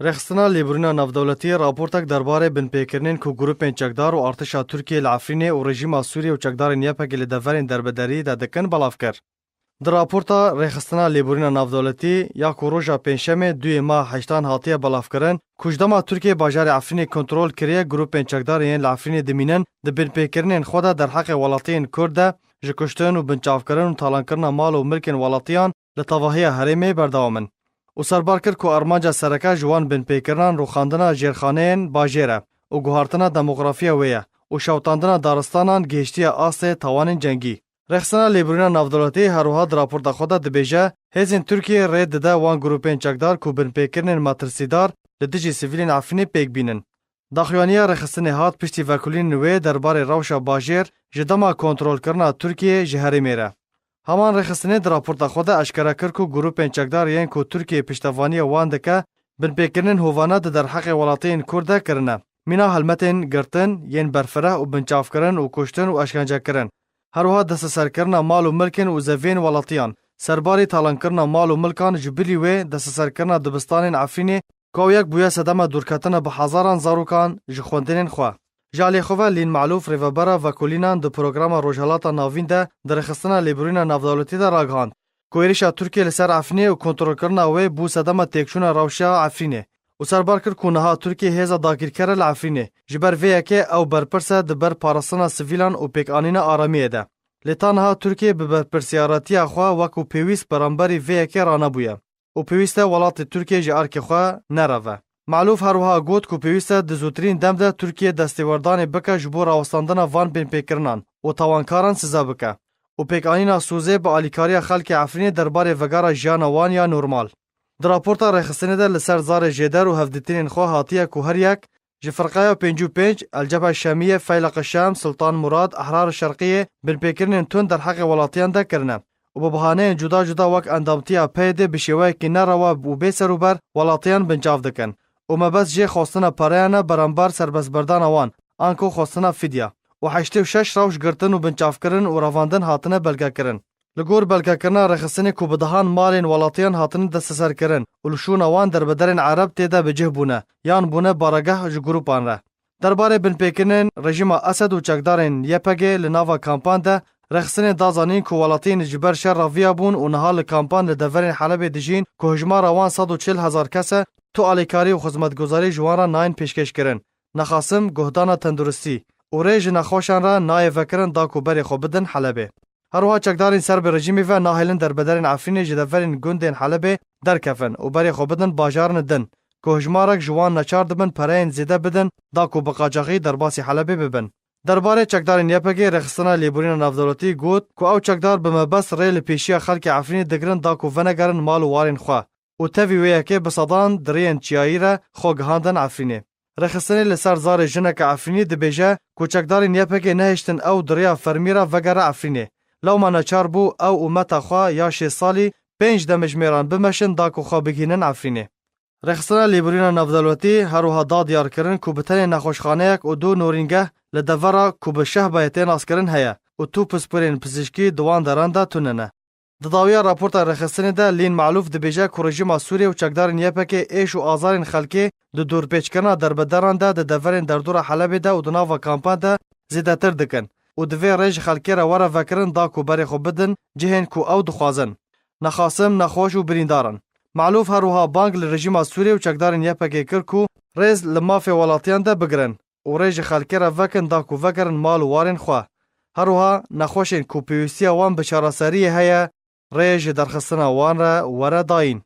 رخصتنا لیبرونا نافدولتی راپورتک درباره بنپیکرنین کو گروپین چکدار و ارتشا ترکیه لعفرینه و رژیم سوریه و چکدار نیپک لدفرین دربدری دا دکن بلاف کر. در راپورتا رخصتنا لیبرونا نافدولتی یا کو روژا پنجشنبه 2 ماه 8 هاتیه بلاف کرن کوجدما ترکیه باجار عفرین کنترل کریه گروپین چکدار یین لعفرین دمینن د بنپیکرنین خدا در حق ولاتین کرده جکشتن و بنچافکرن و تالانکرنا مال و ملکن ولاتیان لطواهی حرمه برداومن. و سربار کرد که ارمانجا سرکا جوان بن پیکران رو خاندنا جیرخانین باجیره و گوهارتنا دموغرافیا ویه و شوتاندنا دارستانان گهشتی آسه توانین جنگی. رخصتنا لیبرونا نافدولتی هروها در راپورتا خدا دبیجه هزین ترکیه رید دده وان گروپین چکدار که بن پیکرنین ماترسیدار لدیجی سیویلین عفینی پیک بینن. داخوانیا رخصتنی هات پشتی وکولین نوی درباره روشا باجیر جدما کنترول کرنا ترکیه جهری میره. همان رخصتنی در راپورتا خود اشکرا کرد که گروپین چکدار یین که ترکیه پشتوانی وان دکه بنپیکرنین هووانا در حق ولاتین کرده کرنه. مینا حلمتین گرتن یین برفره و بنچاف کرن و کشتن و اشکنجه کرن. هروها دست سر کرنا مال و ملکن و زوین ولاتیان. سرباری تالان کرنا مال و ملکان جبلی و دست سر کرنا دبستان عفرینی که یک بویا صدام دورکتن به هزاران زاروکان جخوندنین خواه. جالی خواه لین معلوف ریوبرا و کلینان دو پروگرام روجهالاتا ناوین ده در رخصتنا لیبرونا نافدولتی ده راگهاند. کویریشا ترکیه لسر عفرینه و کنترل کرنا و بو صدام تکشون روشا عفرینه. و سربار کرد که نها ترکیه هزا داگیر کره لعفرینه. جبر ویه که او برپرسه دبر پارستانا سویلان و پیکانین آرامیه ده. لطانها ترکیه ببرپرسیاراتی خواه وکو پیویست برانبری ویه که رانه بویه. و پیویسته ولات ترکیه جه ارک خواه نروه. معلوف هروها گوت کو پیوسته د زوترین دم ده ترکیه دستیوردان بکه جبو راوستاندن وان بین پیکرنان و توانکاران سزا بکه و پیکانینا سوزه با الیکاریا خلک عفرین درباره وگارا جان وان یا نورمال. در راپورتا رخصتنی ده لسر زار جدر و هفدتین خو هاتیه کو هر یک جفرقایا 55 الجبهه الشامیه فیلق الشام سلطان مراد احرار الشرقیه بین پیکرنین تون در حق ولاتیان ده کرنه. و به بهانه جدا جدا وک اندامتیا پیده بشوی که نروا و بیسروبر ولاتیان بنجاف دکن. و مبز جه خواستنا پرایانا برانبار سربزبردان اوان آنکو خواستنا فیدیا و 86 روش گرتن و بنچاف کرن و رواندن هاتنه بلگه کرن. لگور بلگه کرنا رخصتنی کو بدهان مالین ولاتیان هاتنه دست سر کرن و لشون اوان در بدرین عرب تیده بجه بونه یان بونه بارگه جو گروپان ره. درباره بن پیکرنین رژیم اسد و چکدارین یپگه لناوا کامپان ده رخصتنی دازانین کو ولاتین جبر شر راویا بون و نهال کامپان لدورین حلب دجین که هجمار اوان 140,000 کسه تو آلیکاری و خدمتگزاری جوان را ناین پیشکش کرن. نخاسم گهدانا تندرستی. و ریج نخوشان را نای وکرن داکو بری خو بدن حلبه. هروها چکدارین سر به رژیمی و ناهلن در بدرین عفرین جدفرین گندین حلبه در کفن و بری خو بدن باجارن دن. که هجمارک جوان نچار دبن پرین زیده بدن داکو بقاجاقی در باسی حلبه ببن. درباره چکدارین یپگی رخصتنا لیبرونا نافدولتی گوت که او چکدار بمبس ریل پیشی خلک عفرین دگرن داکو ونگرن مال و وارین خواه. و تاوی ویه که بصدان درین چیایی را خوگهاندن عفرینه. رخصتنی لسر زار جنک عفرینی دبیجه کوچکداری نیپک نهشتن او دریا فرمیرا وگره عفرینه. لو ما نچار بو او امتا خواه یا 6 سالی 5 دمجمیران بمشن داکو خواه بگینن عفرینه. رخصتنا لیبرونا نافدولتی هروها داد یار کرن کو بتن نخوشخانه یک و 2 نورینگه لدورا کو به شه بایتین آسکرن هیا و تو پسپرین پزشکی دوان درانده توننه. دداویا راپورتا رخصتنی ده لین معلوف دبیجه که رژیم سوریه و چکدارین یپک ایش و آزارین خلکی دو دورپیچکرنا در بدران ده دورین در دور حلب ده و دناوا کامپان ده زیده تر دکن و دوی ریج خلکی را وره وکرن دا کو بری خو بدن جهن کو او دخوازن نخاسم نخوش و بریندارن. معلوف هروها بانگ لرژیم سوریه و چکدارین یپک کر کو ریز لمافی ولاتیان ده بگرن و ریج خلکی را وکن دا کو وکرن مال و وارین خواه. هروها نخوشین کو پیوستی وان بچاراسری هیا ریج درخستنا وان را وره داین.